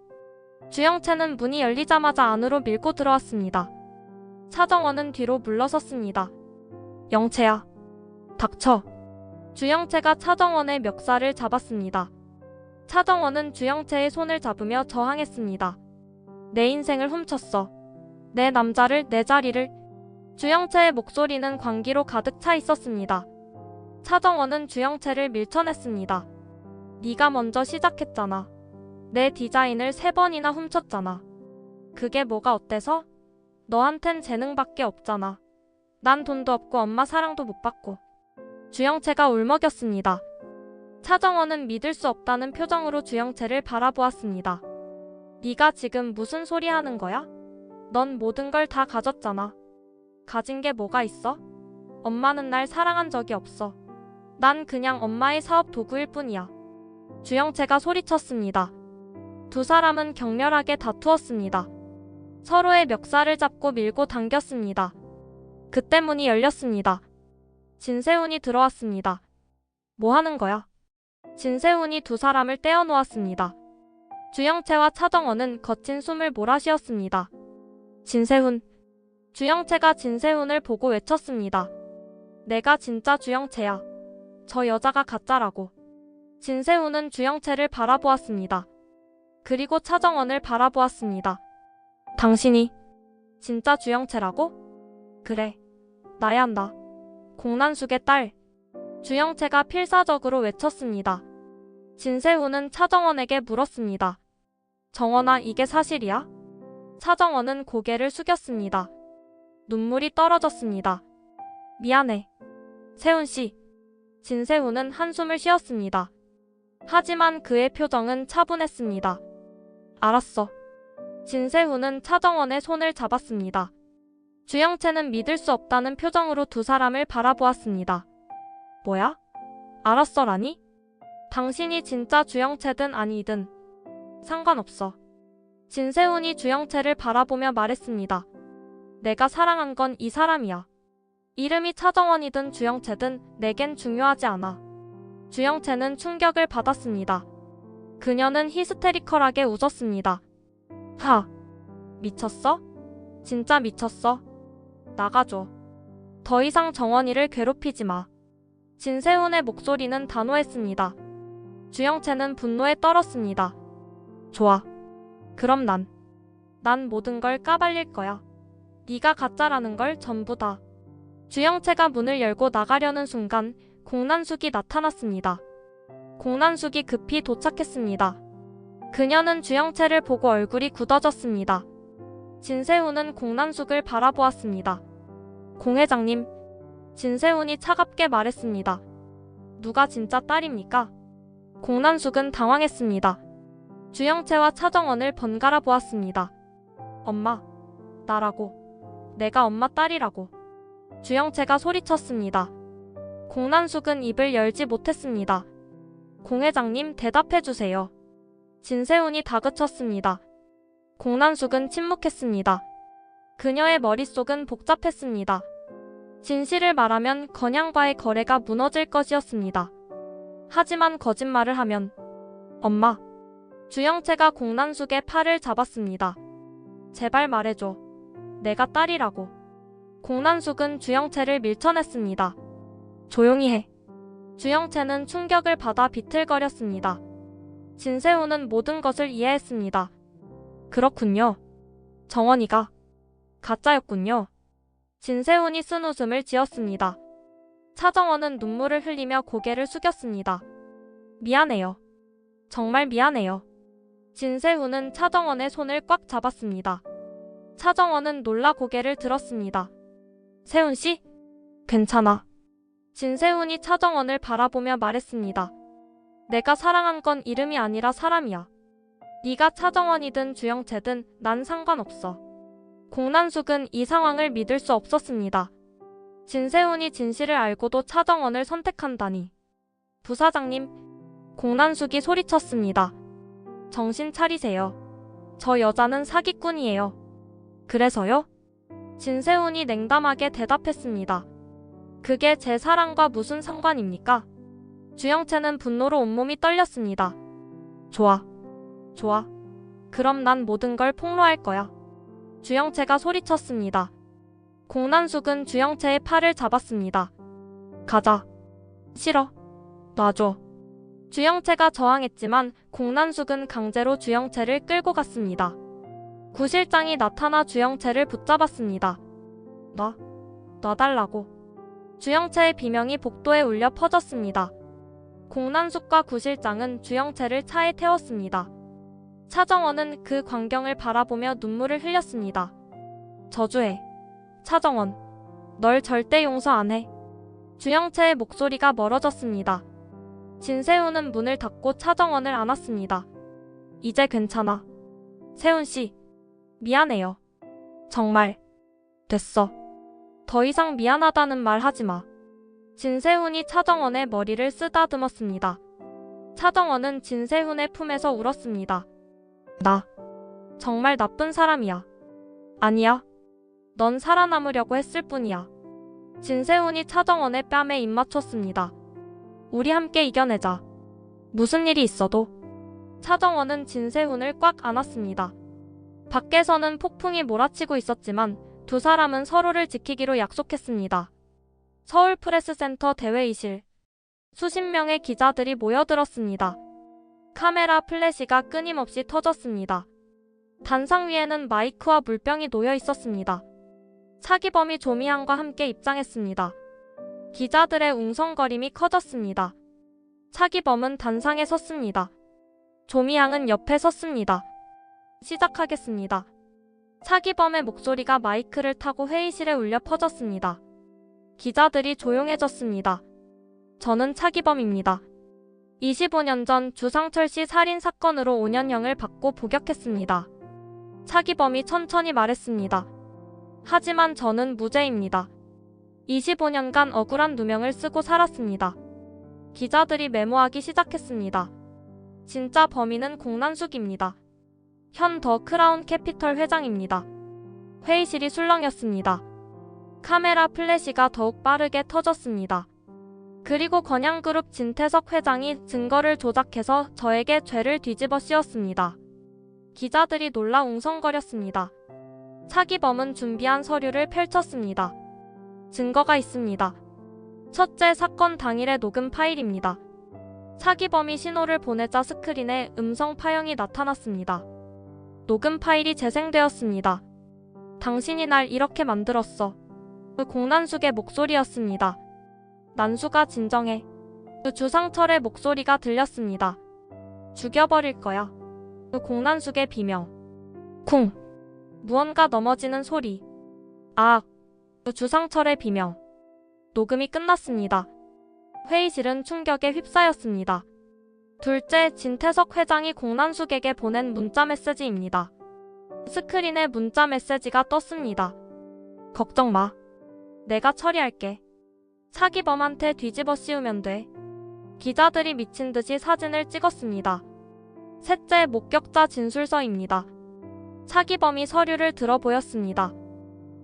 주영채는 문이 열리자마자 안으로 밀고 들어왔습니다. 차정원은 뒤로 물러섰습니다. 영채야, 닥쳐. 주영채가 차정원의 멱살을 잡았습니다. 차정원은 주영채의 손을 잡으며 저항했습니다. 내 인생을 훔쳤어. 내 남자를, 내 자리를. 주영채의 목소리는 광기로 가득 차 있었습니다. 차정원은 주영채를 밀쳐냈습니다. 네가 먼저 시작했잖아. 내 디자인을 3번이나 훔쳤잖아. 그게 뭐가 어때서? 너한텐 재능밖에 없잖아. 난 돈도 없고 엄마 사랑도 못 받고. 주영채가 울먹였습니다. 차정원은 믿을 수 없다는 표정으로 주영채를 바라보았습니다. 네가 지금 무슨 소리 하는 거야? 넌 모든 걸 다 가졌잖아. 가진 게 뭐가 있어? 엄마는 날 사랑한 적이 없어. 난 그냥 엄마의 사업 도구일 뿐이야. 주영채가 소리쳤습니다. 두 사람은 격렬하게 다투었습니다. 서로의 멱살을 잡고 밀고 당겼습니다. 그때 문이 열렸습니다. 진세훈이 들어왔습니다. 뭐 하는 거야? 진세훈이 두 사람을 떼어놓았습니다. 주영채와 차정원은 거친 숨을 몰아쉬었습니다. 진세훈. 주영채가 진세훈을 보고 외쳤습니다. 내가 진짜 주영채야. 저 여자가 가짜라고. 진세훈은 주영채를 바라보았습니다. 그리고 차정원을 바라보았습니다. 당신이 진짜 주영채라고? 그래, 나야 나. 공난숙의 딸. 주영채가 필사적으로 외쳤습니다. 진세훈은 차정원에게 물었습니다. 정원아, 이게 사실이야? 차정원은 고개를 숙였습니다. 눈물이 떨어졌습니다. 미안해, 세훈씨. 진세훈은 한숨을 쉬었습니다. 하지만 그의 표정은 차분했습니다. 알았어. 진세훈은 차정원의 손을 잡았습니다. 주영채는 믿을 수 없다는 표정으로 두 사람을 바라보았습니다. 뭐야? 알았어라니? 당신이 진짜 주영채든 아니든 상관없어. 진세훈이 주영채를 바라보며 말했습니다. 내가 사랑한 건 이 사람이야. 이름이 차정원이든 주영채든 내겐 중요하지 않아. 주영채는 충격을 받았습니다. 그녀는 히스테리컬하게 웃었습니다. 하, 미쳤어? 진짜 미쳤어? 나가줘. 더 이상 정원이를 괴롭히지 마. 진세훈의 목소리는 단호했습니다. 주영채는 분노에 떨었습니다. 좋아. 그럼 난 모든 걸 까발릴 거야. 네가 가짜라는 걸 전부 다. 주영채가 문을 열고 나가려는 순간 공난숙이 나타났습니다. 공난숙이 급히 도착했습니다. 그녀는 주영채를 보고 얼굴이 굳어졌습니다. 진세훈은 공난숙을 바라보았습니다. 공 회장님, 진세훈이 차갑게 말했습니다. 누가 진짜 딸입니까? 공난숙은 당황했습니다. 주영채와 차정원을 번갈아 보았습니다. 엄마, 나라고. 내가 엄마 딸이라고. 주영채가 소리쳤습니다. 공난숙은 입을 열지 못했습니다. 공 회장님, 대답해주세요. 진세훈이 다그쳤습니다. 공난숙은 침묵했습니다. 그녀의 머릿속은 복잡했습니다. 진실을 말하면 건양과의 거래가 무너질 것이었습니다. 하지만 거짓말을 하면 엄마. 주영채가 공난숙의 팔을 잡았습니다. 제발 말해줘. 내가 딸이라고. 공난숙은 주영채를 밀쳐냈습니다. 조용히 해. 주영채는 충격을 받아 비틀거렸습니다. 진세훈은 모든 것을 이해했습니다. 그렇군요. 정원이가 가짜였군요. 진세훈이 쓴 웃음을 지었습니다. 차정원은 눈물을 흘리며 고개를 숙였습니다. 미안해요. 정말 미안해요. 진세훈은 차정원의 손을 꽉 잡았습니다. 차정원은 놀라 고개를 들었습니다. 세훈씨? 괜찮아. 진세훈이 차정원을 바라보며 말했습니다. 내가 사랑한 건 이름이 아니라 사람이야. 네가 차정원이든 주영채든 난 상관없어. 공난숙은 이 상황을 믿을 수 없었습니다. 진세훈이 진실을 알고도 차정원을 선택한다니. 부사장님, 공난숙이 소리쳤습니다. 정신 차리세요. 저 여자는 사기꾼이에요. 그래서요? 진세훈이 냉담하게 대답했습니다. 그게 제 사랑과 무슨 상관입니까? 주영채는 분노로 온몸이 떨렸습니다. 좋아. 좋아. 그럼 난 모든 걸 폭로할 거야. 주영채가 소리쳤습니다. 공난숙은 주영채의 팔을 잡았습니다. 가자. 싫어. 놔줘. 주영채가 저항했지만 공난숙은 강제로 주영채를 끌고 갔습니다. 구실장이 나타나 주영채를 붙잡았습니다. 놔달라고. 주영채의 비명이 복도에 울려 퍼졌습니다. 공난숙과 구실장은 주영채를 차에 태웠습니다. 차정원은 그 광경을 바라보며 눈물을 흘렸습니다. 저주해. 차정원. 널 절대 용서 안 해. 주영채의 목소리가 멀어졌습니다. 진세훈은 문을 닫고 차정원을 안았습니다. 이제 괜찮아. 세훈씨. 미안해요. 정말. 됐어. 더 이상 미안하다는 말 하지 마. 진세훈이 차정원의 머리를 쓰다듬었습니다. 차정원은 진세훈의 품에서 울었습니다. 나 정말 나쁜 사람이야. 아니야. 넌 살아남으려고 했을 뿐이야. 진세훈이 차정원의 뺨에 입 맞췄습니다. 우리 함께 이겨내자. 무슨 일이 있어도. 차정원은 진세훈을 꽉 안았습니다. 밖에서는 폭풍이 몰아치고 있었지만 두 사람은 서로를 지키기로 약속했습니다. 서울프레스센터 대회의실. 수십 명의 기자들이 모여들었습니다. 카메라 플래시가 끊임없이 터졌습니다. 단상 위에는 마이크와 물병이 놓여 있었습니다. 차기범이 조미향과 함께 입장했습니다. 기자들의 웅성거림이 커졌습니다. 차기범은 단상에 섰습니다. 조미향은 옆에 섰습니다. 시작하겠습니다. 차기범의 목소리가 마이크를 타고 회의실에 울려 퍼졌습니다. 기자들이 조용해졌습니다. 저는 차기범입니다. 25년 전 주상철 씨 살인 사건으로 5년형을 받고 복역했습니다. 차기범이 천천히 말했습니다. 하지만 저는 무죄입니다. 25년간 억울한 누명을 쓰고 살았습니다. 기자들이 메모하기 시작했습니다. 진짜 범인은 공난숙입니다. 현 더 크라운 캐피털 회장입니다. 회의실이 술렁였습니다. 카메라 플래시가 더욱 빠르게 터졌습니다. 그리고 건양그룹 진태석 회장이 증거를 조작해서 저에게 죄를 뒤집어 씌웠습니다. 기자들이 놀라 웅성거렸습니다. 차기범은 준비한 서류를 펼쳤습니다. 증거가 있습니다. 첫째, 사건 당일의 녹음 파일입니다. 차기범이 신호를 보내자 스크린에 음성 파형이 나타났습니다. 녹음 파일이 재생되었습니다. 당신이 날 이렇게 만들었어. 그 공난숙의 목소리였습니다. 난수가 진정해. 그 주상철의 목소리가 들렸습니다. 죽여버릴 거야. 그 공난숙의 비명. 쿵. 무언가 넘어지는 소리. 아. 그 주상철의 비명. 녹음이 끝났습니다. 회의실은 충격에 휩싸였습니다. 둘째, 진태석 회장이 공난숙에게 보낸 문자 메시지입니다. 스크린에 문자 메시지가 떴습니다. 걱정 마. 내가 처리할게. 차기범한테 뒤집어 씌우면 돼. 기자들이 미친 듯이 사진을 찍었습니다. 셋째, 목격자 진술서입니다. 차기범이 서류를 들어 보였습니다.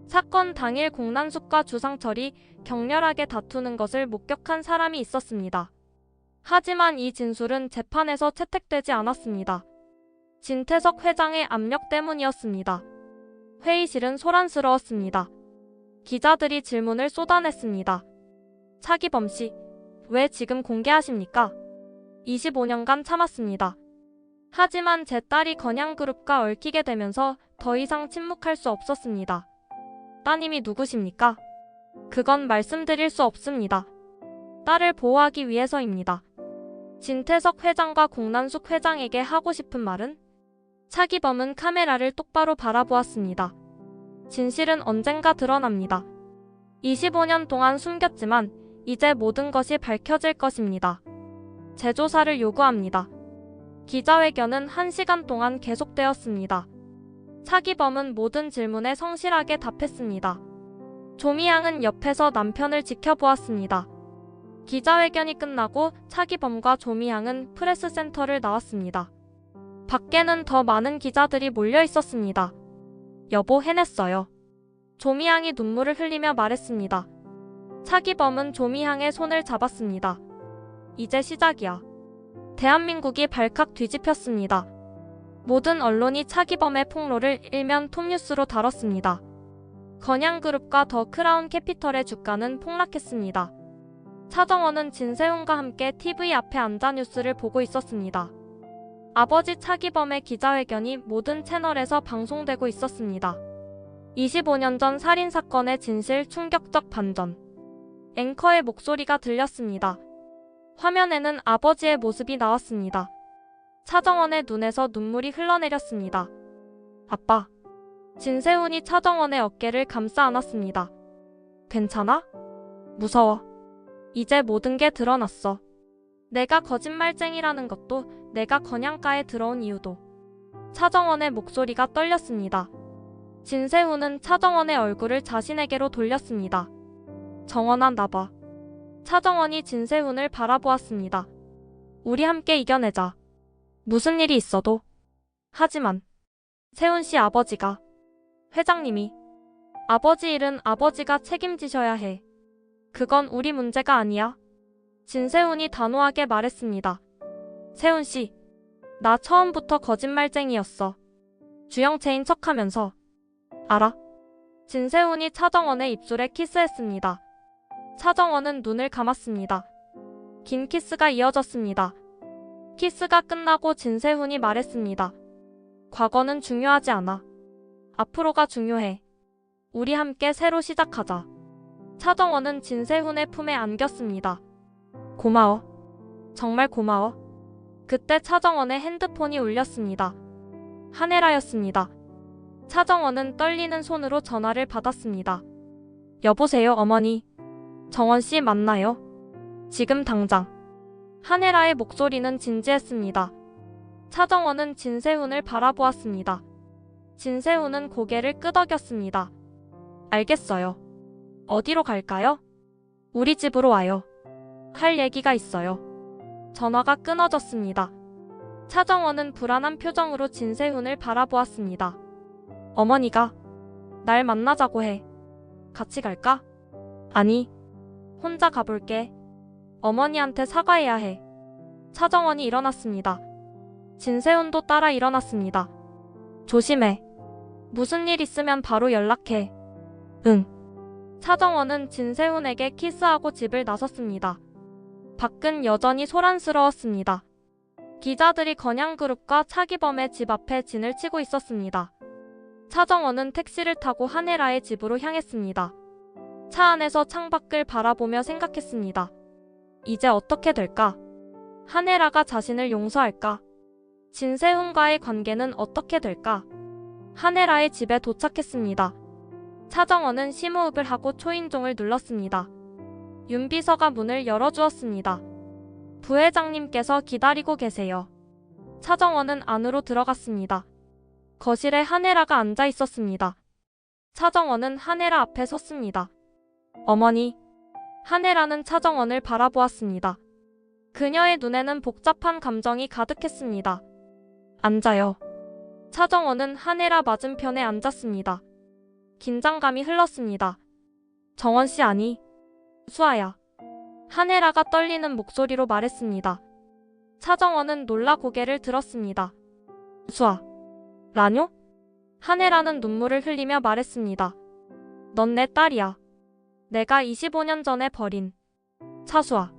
사건 당일 공난숙과 주상철이 격렬하게 다투는 것을 목격한 사람이 있었습니다. 하지만 이 진술은 재판에서 채택되지 않았습니다. 진태석 회장의 압력 때문이었습니다. 회의실은 소란스러웠습니다. 기자들이 질문을 쏟아냈습니다. 차기범 씨, 왜 지금 공개하십니까? 25년간 참았습니다. 하지만 제 딸이 건양그룹과 얽히게 되면서 더 이상 침묵할 수 없었습니다. 따님이 누구십니까? 그건 말씀드릴 수 없습니다. 딸을 보호하기 위해서입니다. 진태석 회장과 공난숙 회장에게 하고 싶은 말은? 차기범은 카메라를 똑바로 바라보았습니다. 진실은 언젠가 드러납니다. 25년 동안 숨겼지만 이제 모든 것이 밝혀질 것입니다. 재조사를 요구합니다. 기자회견은 1시간 동안 계속되었습니다. 차기범은 모든 질문에 성실하게 답했습니다. 조미향은 옆에서 남편을 지켜보았습니다. 기자회견이 끝나고 차기범과 조미향은 프레스센터를 나왔습니다. 밖에는 더 많은 기자들이 몰려 있었습니다. 여보, 해냈어요. 조미향이 눈물을 흘리며 말했습니다. 차기범은 조미향의 손을 잡았습니다. 이제 시작이야. 대한민국이 발칵 뒤집혔습니다. 모든 언론이 차기범의 폭로를 일면 톱뉴스로 다뤘습니다. 건양그룹과 더 크라운 캐피털의 주가는 폭락했습니다. 차정원은 진세훈과 함께 TV 앞에 앉아 뉴스를 보고 있었습니다. 아버지 차기범의 기자회견이 모든 채널에서 방송되고 있었습니다. 25년 전 살인사건의 진실 충격적 반전. 앵커의 목소리가 들렸습니다. 화면에는 아버지의 모습이 나왔습니다. 차정원의 눈에서 눈물이 흘러내렸습니다. 아빠. 진세훈이 차정원의 어깨를 감싸 안았습니다. 괜찮아? 무서워. 이제 모든 게 드러났어. 내가 거짓말쟁이라는 것도, 내가 건양가에 들어온 이유도. 차정원의 목소리가 떨렸습니다. 진세훈은 차정원의 얼굴을 자신에게로 돌렸습니다. 정원아, 나봐. 차정원이 진세훈을 바라보았습니다. 우리 함께 이겨내자. 무슨 일이 있어도. 하지만 세훈 씨 아버지가, 회장님이, 아버지 일은 아버지가 책임지셔야 해. 그건 우리 문제가 아니야. 진세훈이 단호하게 말했습니다. 세훈 씨, 나 처음부터 거짓말쟁이였어. 주영체인 척하면서. 알아? 진세훈이 차정원의 입술에 키스했습니다. 차정원은 눈을 감았습니다. 긴 키스가 이어졌습니다. 키스가 끝나고 진세훈이 말했습니다. 과거는 중요하지 않아. 앞으로가 중요해. 우리 함께 새로 시작하자. 차정원은 진세훈의 품에 안겼습니다. 고마워. 정말 고마워. 그때 차정원의 핸드폰이 울렸습니다. 한혜라였습니다. 차정원은 떨리는 손으로 전화를 받았습니다. 여보세요, 어머니. 정원씨 맞나요? 지금 당장. 한혜라의 목소리는 진지했습니다. 차정원은 진세훈을 바라보았습니다. 진세훈은 고개를 끄덕였습니다. 알겠어요. 어디로 갈까요? 우리 집으로 와요. 할 얘기가 있어요. 전화가 끊어졌습니다. 차정원은 불안한 표정으로 진세훈을 바라보았습니다. 어머니가 날 만나자고 해. 같이 갈까? 아니, 혼자 가볼게. 어머니한테 사과해야 해. 차정원이 일어났습니다. 진세훈도 따라 일어났습니다. 조심해. 무슨 일 있으면 바로 연락해. 응. 차정원은 진세훈에게 키스하고 집을 나섰습니다. 밖은 여전히 소란스러웠습니다. 기자들이 건양그룹과 차기범의 집 앞에 진을 치고 있었습니다. 차정원은 택시를 타고 한혜라의 집으로 향했습니다. 차 안에서 창밖을 바라보며 생각했습니다. 이제 어떻게 될까? 한혜라가 자신을 용서할까? 진세훈과의 관계는 어떻게 될까? 한혜라의 집에 도착했습니다. 차정원은 심호흡을 하고 초인종을 눌렀습니다. 윤비서가 문을 열어주었습니다. 부회장님께서 기다리고 계세요. 차정원은 안으로 들어갔습니다. 거실에 한혜라가 앉아 있었습니다. 차정원은 한혜라 앞에 섰습니다. 어머니. 한혜라는 차정원을 바라보았습니다. 그녀의 눈에는 복잡한 감정이 가득했습니다. 앉아요. 차정원은 한혜라 맞은편에 앉았습니다. 긴장감이 흘렀습니다. 정원씨 아니. 수아야. 한혜라가 떨리는 목소리로 말했습니다. 차정원은 놀라 고개를 들었습니다. 수아. 라뇨? 한혜라는 눈물을 흘리며 말했습니다. 넌 내 딸이야. 내가 25년 전에 버린. 차수아.